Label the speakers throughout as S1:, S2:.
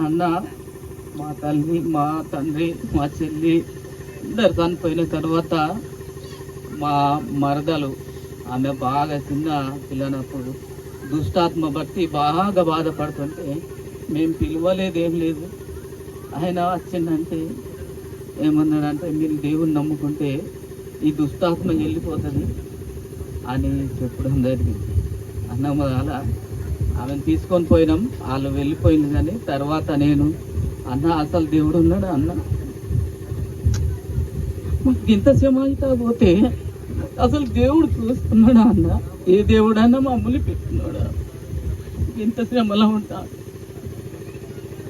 S1: అన్న మా తల్లి మా తండ్రి మా చెల్లి అందరు చనిపోయిన తర్వాత మా మరదలు ఆమె బాగా చిన్న పిల్లనప్పుడు దుష్టాత్మ బట్టి బాగా బాధపడుతుంటే మేము పిలవలేదు, ఏం లేదు. ఆయన వచ్చిందంటే ఏమన్నాడంటే, మీరు దేవుని నమ్ముకుంటే ఈ దుష్టాత్మ వెళ్ళిపోతుంది అని చెప్పడం జరిగింది. అన్నమ్మ అలా ఆమెను తీసుకొని పోయినాం, వాళ్ళు వెళ్ళిపోయింది. కానీ తర్వాత నేను అన్న అసలు దేవుడు ఉన్నాడు అన్న, ఇంత శ్రమ అయితే పోతే అసలు దేవుడు చూస్తున్నాడా అన్న, ఏ దేవుడన్నా మమ్మల్ని పెట్టుకున్నాడా, ఇంత శ్రమలో ఉంటా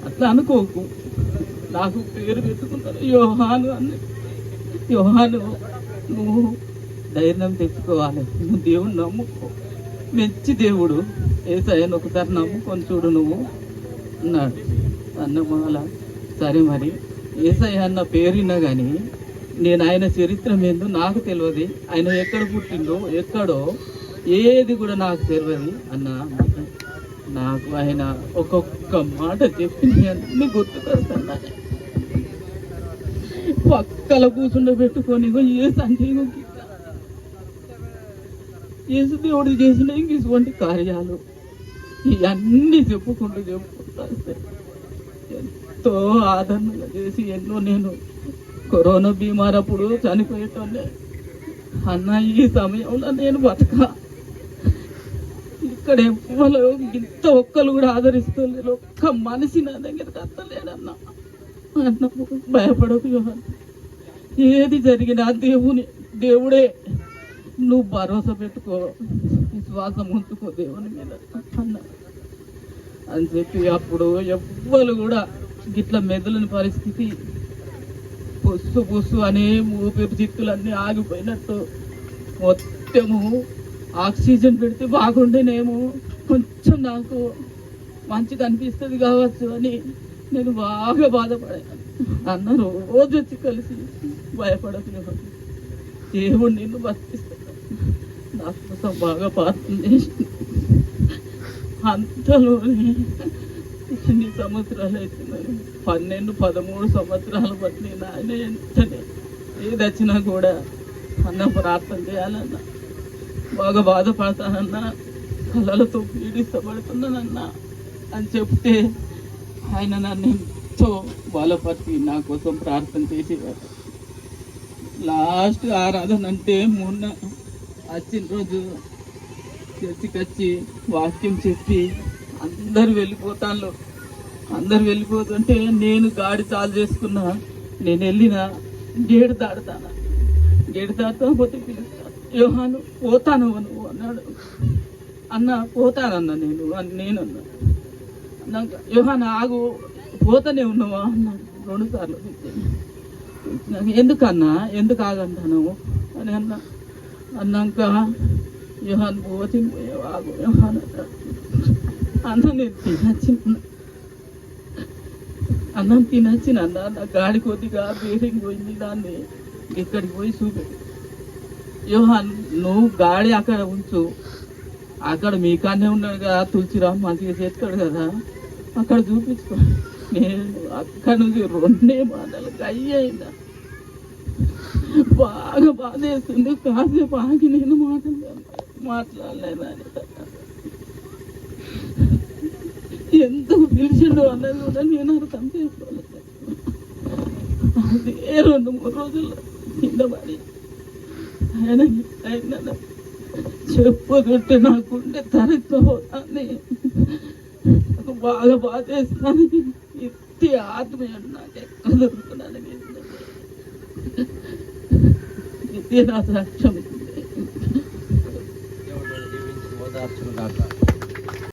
S1: అట్లా అనుకోకు. నాకు పేరు పెట్టుకున్నాడు యోహాను అన్న. యోహాను, నువ్వు ధైర్యం తెచ్చుకోవాలి, నువ్వు దేవుడు నమ్ముకో, మంచి దేవుడు ఏసయ్యను ఒకసారి నమ్ముకొని చూడు నువ్వు అన్నాడు. అన్నమాల సరే, మరి ఏసయ్య అన్న పేరున్నా కానీ నేను ఆయన చరిత్ర ఏందో నాకు తెలియదు, ఆయన ఎక్కడ పుట్టిండో ఎక్కడో ఏది కూడా నాకు తెలియదు అన్న. నాకు ఆయన ఒక్కొక్క మాట చెప్పి అన్ని గుర్తుకొస్తున్నా. పక్కల కూర్చుండబెట్టుకొని ఏసు అంటే యేసు దేవుడు చేసిన ఇటువంటి కార్యాలు ఇవన్నీ చెప్పుకుంటూ ఎంతో ఆదరణగా చేసి ఎన్నో, నేను కరోనా బీమారప్పుడు చనిపోయేటోనే అన్న, ఈ సమయంలో నేను ఇక్కడ ఎవ్వరు ఇంత ఒక్కరు కూడా ఆదరిస్తలేరు, ఒక్క మనిషి నా దగ్గరికి అత్తలేడన్న. అన్న భయపడకు యోహాను, ఏది జరిగినా దేవుడే, నువ్వు భరోసా పెట్టుకో, విశ్వాసం ఉంచుకో దేవుని మీద అన్న అని చెప్పి, అప్పుడు ఎవ్వరు కూడా గిట్ల మెదలని పరిస్థితి, పుస్సు అనే ఊపిరితిత్తులన్నీ ఆగిపోయినట్టు, మొత్తము ఆక్సిజన్ పెడితే బాగుండేనేమో, కొంచెం నాకు మంచిగా అనిపిస్తుంది కావచ్చు అని నేను బాగా బాధపడాను అన్న. రోజు వచ్చి కలిసి భయపడకు, దేవుడు నిన్ను బతికిస్తాడు, నా కోసం బాగా ప్రార్థన చేసి అంతలోనే ఎన్ని సంవత్సరాలు అవుతున్నాయి, 12-13 సంవత్సరాలు బట్టి నేను ఆయన ఎంతనే ఏది వచ్చినా కూడా అన్న ప్రార్థన చేయాలన్నా, బాగా బాధపడతానన్నా, కళలతో పీడిస్తపడుతున్నానన్నా అని చెప్తే ఆయన నన్ను ఎంతో బలపరిచి నా కోసం ప్రార్థన చేసేవాడు. లాస్ట్ ఆరాధన అంటే మొన్న వచ్చిన రోజు చర్చికి వచ్చి వాక్యం చెప్పి అందరు వెళ్ళిపోతుంటే నేను గాడి చాలు చేసుకున్నా, నేను వెళ్ళిన గేటు దాటుతా పోతే పిలుస్తాను, యోహాను పోతాను నువ్వు అన్నాడు. అన్న పోతానన్నా నేనన్నా. అన్నాక యోహాను ఆగు, పోతానే ఉన్నావా అన్నాడు 2 సార్లు. ఎందుకన్నా, ఎందుకు ఆగంటాను అని అన్నాక యోహాను ఆగు యోహాను అన్న, నేను తినచ్చిన అన్న, నా గాడి కొద్దిగా బేరింగ్ పోయింది, దాన్ని ఇక్కడికి పోయి చూపెట్టు. యోహాన్, నువ్వు గాడి అక్కడ ఉంచు, అక్కడ మీకానే ఉన్నాడు కదా తులసిరామ్, మంచిగా చేస్తాడు కదా, అక్కడ చూపించుకో. నేను అక్కడ నుంచి 2 మాటలు అయ్యిందా, బాగా బాధ వేస్తుంది. కాసేపు ఆగి నేను మాట్లాడలేదని ఎందుకు పిలిచిండు అన్నది కూడా నేను అర్థం చేసుకోలేదు. అదే 2-3 రోజుల్లో కింద పడి ఆయన చెప్పుతుంటే నాకుంటే తరలిపోతాను, నాకు బాగా బాధ చేస్తాను. ఎత్తి ఆత్మీయ నాకు ఎక్కడ దొరుకుతున్నాను, ఇది నా సాక్ష్యం.